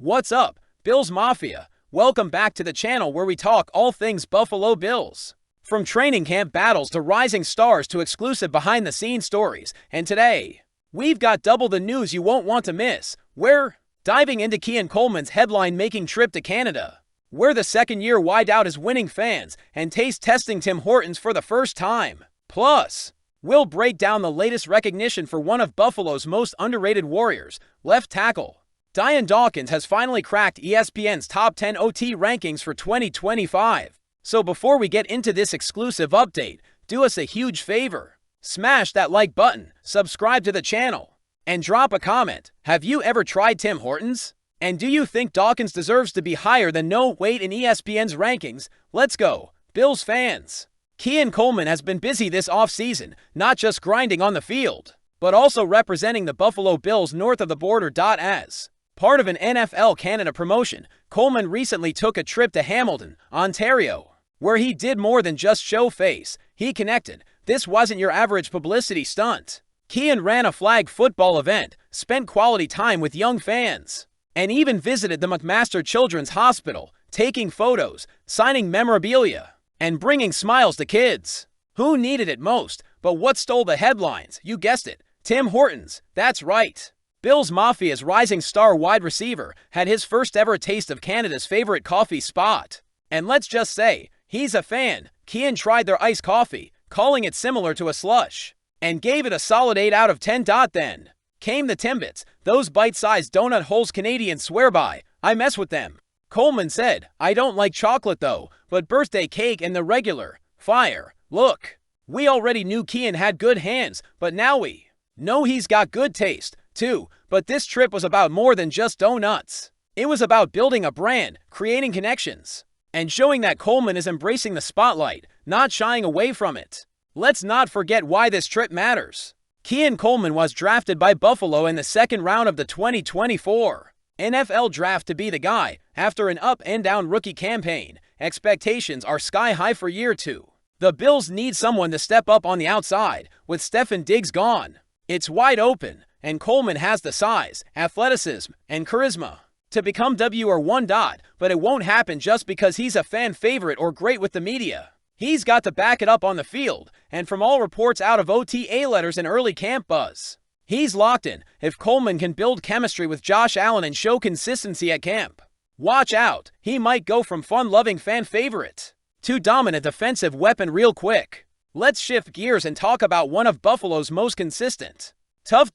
What's up, Bills Mafia? Welcome back to the channel where we talk all things Buffalo Bills. From training camp battles to rising stars to exclusive behind-the-scenes stories. And today, we've got double the news you won't want to miss. We're diving into Kian Coleman's headline-making trip to Canada, where the second-year wideout is winning fans and taste-testing Tim Hortons for the first time. Plus, we'll break down the latest recognition for one of Buffalo's most underrated warriors, left tackle Dion Dawkins has finally cracked ESPN's top 10 OT rankings for 2025. So before we get into this exclusive update, do us a huge favor. Smash that like button, subscribe to the channel, and drop a comment. Have you ever tried Tim Hortons? And do you think Dawkins deserves to be higher than no weight in ESPN's rankings? Let's go, Bills fans. Kian Coleman has been busy this offseason, not just grinding on the field, but also representing the Buffalo Bills north of the border. As part of an NFL Canada promotion, Coleman recently took a trip to Hamilton, Ontario, where he did more than just show face. He connected. This wasn't your average publicity stunt. Kian ran a flag football event, spent quality time with young fans, and even visited the McMaster Children's Hospital, taking photos, signing memorabilia, and bringing smiles to kids. Who needed it most? But what stole the headlines? You guessed it, Tim Hortons. That's right. Bills Mafia's rising star wide receiver had his first ever taste of Canada's favorite coffee spot. And let's just say, he's a fan. Kian tried their iced coffee, calling it similar to a slush, and gave it a solid 8 out of 10. Then came the Timbits, those bite-sized donut holes Canadians swear by. I mess with them. Coleman said, I don't like chocolate though, but birthday cake and the regular. Fire. Look, we already knew Kian had good hands, but now we know he's got good taste too. But this trip was about more than just donuts. It was about building a brand, creating connections, and showing that Coleman is embracing the spotlight, not shying away from it. Let's not forget why this trip matters. Kian Coleman was drafted by Buffalo in the second round of the 2024 NFL Draft to be the guy. After an up-and-down rookie campaign, expectations are sky-high for year two. The Bills need someone to step up on the outside. With Stefon Diggs gone, it's wide open, and Coleman has the size, athleticism, and charisma to become WR1. But it won't happen just because he's a fan favorite or great with the media. He's got to back it up on the field, and from all reports out of OTA letters and early camp buzz, he's locked in. If Coleman can build chemistry with Josh Allen and show consistency at camp, watch out, he might go from fun-loving fan favorite to dominant defensive weapon real quick. Let's shift gears and talk about one of Buffalo's most consistent, tough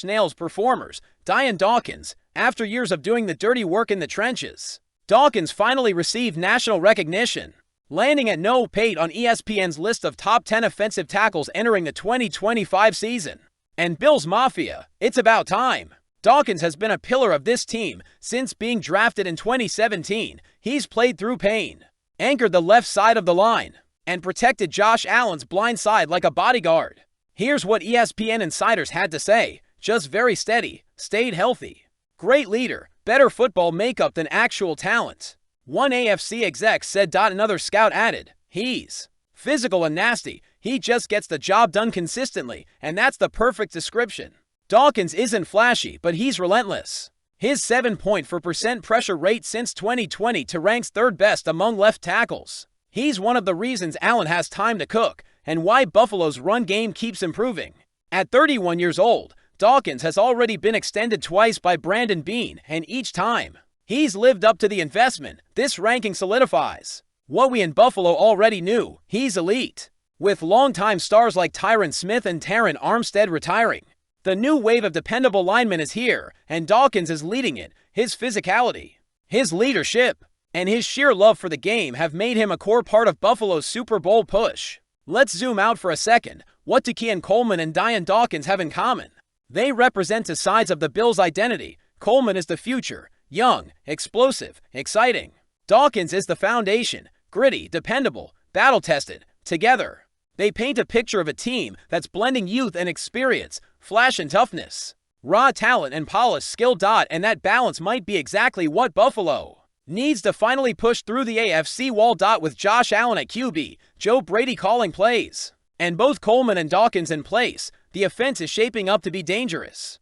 nails performers, Dion Dawkins. After years of doing the dirty work in the trenches, Dawkins finally received national recognition, landing at no. 8 on ESPN's list of top 10 offensive tackles entering the 2025 season. And Bills Mafia, it's about time. Dawkins has been a pillar of this team since being drafted in 2017. He's played through pain, anchored the left side of the line, and protected Josh Allen's blind side like a bodyguard. Here's what ESPN insiders had to say. Just very steady, stayed healthy. Great leader, better football makeup than actual talent. One AFC exec said. Another scout added, he's physical and nasty. He just gets the job done consistently, and that's the perfect description. Dawkins isn't flashy, but he's relentless. His 7.4% pressure rate since 2020 ranks third best among left tackles. He's one of the reasons Allen has time to cook, and why Buffalo's run game keeps improving. At 31 years old, Dawkins has already been extended twice by Brandon Beane, and each time, he's lived up to the investment. This ranking solidifies what we in Buffalo already knew. He's elite. With longtime stars like Tyron Smith and Terron Armstead retiring, the new wave of dependable linemen is here, and Dawkins is leading it. His physicality, his leadership, and his sheer love for the game have made him a core part of Buffalo's Super Bowl push. Let's zoom out for a second. What do Kian Coleman and Dion Dawkins have in common? They represent two sides of the Bills' identity. Coleman is the future, young, explosive, exciting. Dawkins is the foundation, gritty, dependable, battle-tested. Together, they paint a picture of a team that's blending youth and experience, flash and toughness, raw talent and polished skill. And that balance might be exactly what Buffalo needs to finally push through the AFC wall. With Josh Allen at QB, Joe Brady calling plays, and both Coleman and Dawkins in place, the offense is shaping up to be dangerous.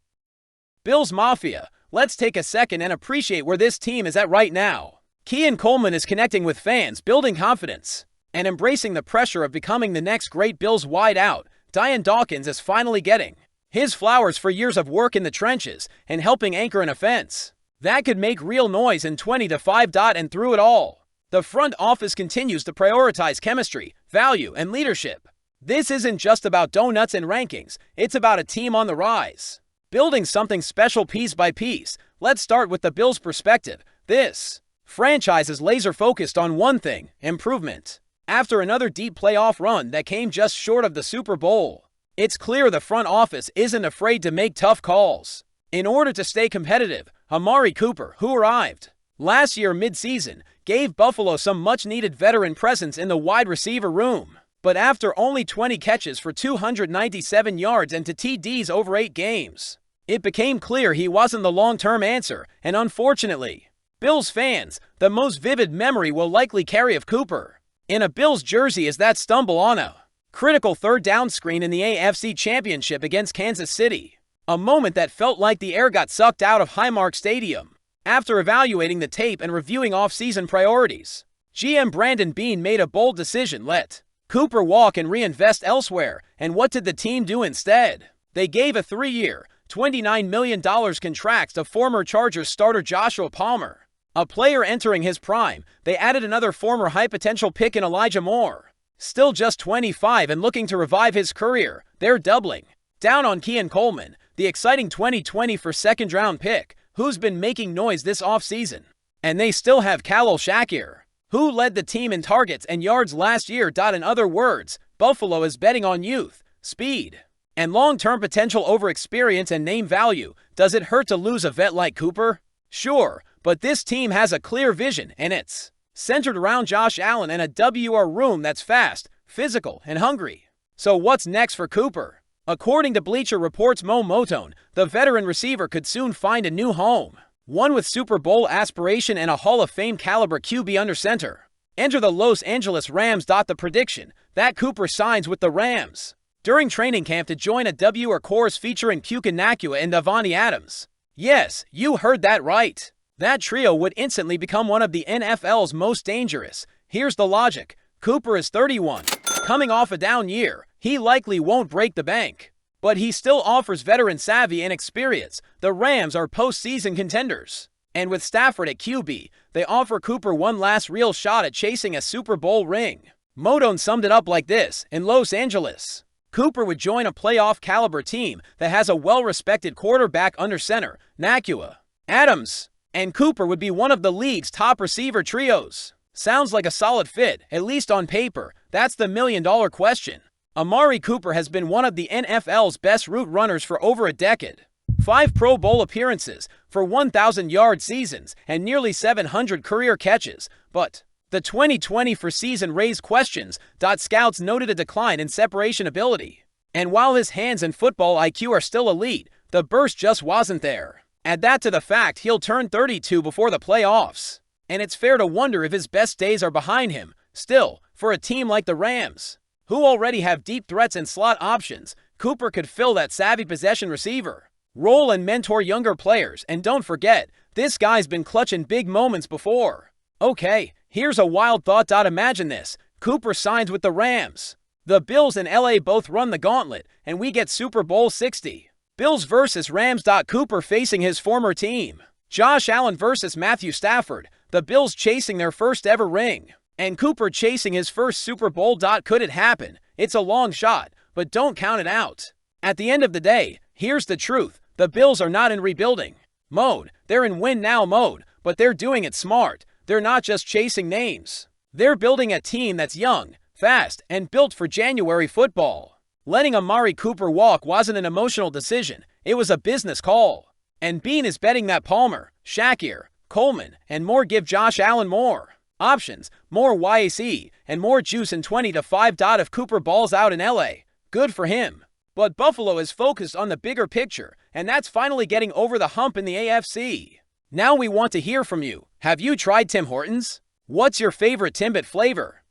Bills Mafia, let's take a second and appreciate where this team is at right now. Kian Coleman is connecting with fans, building confidence, and embracing the pressure of becoming the next great Bills wideout. Dion Dawkins is finally getting his flowers for years of work in the trenches and helping anchor an offense that could make real noise in 20-5. And through it all, the front office continues to prioritize chemistry, value, and leadership. This isn't just about donuts and rankings, it's about a team on the rise, building something special piece by piece. Let's start with the Bills' perspective. This franchise is laser-focused on one thing: improvement. After another deep playoff run that came just short of the Super Bowl, it's clear the front office isn't afraid to make tough calls. In order to stay competitive, Amari Cooper, who arrived last year mid-season, gave Buffalo some much-needed veteran presence in the wide receiver room. But after only 20 catches for 297 yards and 2 TDs over 8 games, it became clear he wasn't the long-term answer, and unfortunately, Bills fans, the most vivid memory will likely carry of Cooper in a Bills jersey is that stumble on a critical third down screen in the AFC Championship against Kansas City, a moment that felt like the air got sucked out of Highmark Stadium. After evaluating the tape and reviewing off-season priorities, GM Brandon Beane made a bold decision: let Cooper walk and reinvest elsewhere. And what did the team do instead? They gave a 3-year, $29 million contract to former Chargers starter Joshua Palmer, a player entering his prime. They added another former high-potential pick in Elijah Moore, still just 25 and looking to revive his career. They're doubling down on Kian Coleman, the exciting 2020 second-round pick, who's been making noise this offseason. And they still have Khalil Shakir, who led the team in targets and yards last year. In other words, Buffalo is betting on youth, speed, and long-term potential over experience and name value. Does it hurt to lose a vet like Cooper? Sure, but this team has a clear vision, and it's centered around Josh Allen and a WR room that's fast, physical, and hungry. So what's next for Cooper? According to Bleacher Report's Mo Motone, the veteran receiver could soon find a new home, one with Super Bowl aspiration and a Hall of Fame caliber QB under center. Enter the Los Angeles Rams. The prediction that Cooper signs with the Rams during training camp to join a WR course featuring Puka Nacua and Davante Adams. Yes, you heard that right. That trio would instantly become one of the NFL's most dangerous. Here's the logic. Cooper is 31, coming off a down year. He likely won't break the bank, but he still offers veteran savvy and experience. The Rams are postseason contenders, and with Stafford at QB, they offer Cooper one last real shot at chasing a Super Bowl ring. Modone summed it up like this: in Los Angeles, Cooper would join a playoff-caliber team that has a well-respected quarterback under center, Nacua, Adams, and Cooper would be one of the league's top receiver trios. Sounds like a solid fit, at least on paper. That's the million-dollar question. Amari Cooper has been one of the NFL's best route runners for over a decade. 5 Pro Bowl appearances for 1,000-yard seasons and nearly 700 career catches. But the 2020 season raised questions. Scouts noted a decline in separation ability. And while his hands and football IQ are still elite, the burst just wasn't there. Add that to the fact he'll turn 32 before the playoffs, and it's fair to wonder if his best days are behind him. Still, for a team like the Rams, who already have deep threats and slot options, Cooper could fill that savvy possession receiver role and mentor younger players. And don't forget, this guy's been clutch in big moments before. Okay, here's a wild thought. Imagine this: Cooper signs with the Rams. The Bills and LA both run the gauntlet, and we get Super Bowl 60. Bills versus Rams. Cooper facing his former team. Josh Allen versus Matthew Stafford. The Bills chasing their first ever ring, and Cooper chasing his first Super Bowl. Could it happen? It's a long shot, but don't count it out. At the end of the day, here's the truth: the Bills are not in rebuilding mode. They're in win now mode, but they're doing it smart. They're not just chasing names. They're building a team that's young, fast, and built for January football. Letting Amari Cooper walk wasn't an emotional decision. It was a business call. And Beane is betting that Palmer, Shakir, Coleman, and more give Josh Allen more options, more YAC, and more juice in 20-5. If Cooper balls out in LA, good for him. But Buffalo is focused on the bigger picture, and that's finally getting over the hump in the AFC. Now we want to hear from you. Have you tried Tim Hortons? What's your favorite Timbit flavor?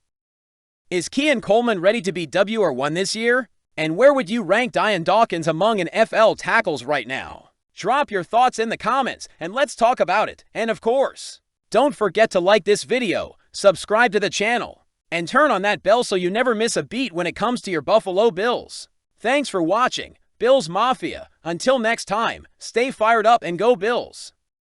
Is Kian Coleman ready to be WR1 this year? And where would you rank Dion Dawkins among NFL tackles right now? Drop your thoughts in the comments and let's talk about it. And of course, don't forget to like this video, subscribe to the channel, and turn on that bell so you never miss a beat when it comes to your Buffalo Bills. Thanks for watching, Bills Mafia. Until next time, stay fired up and go Bills.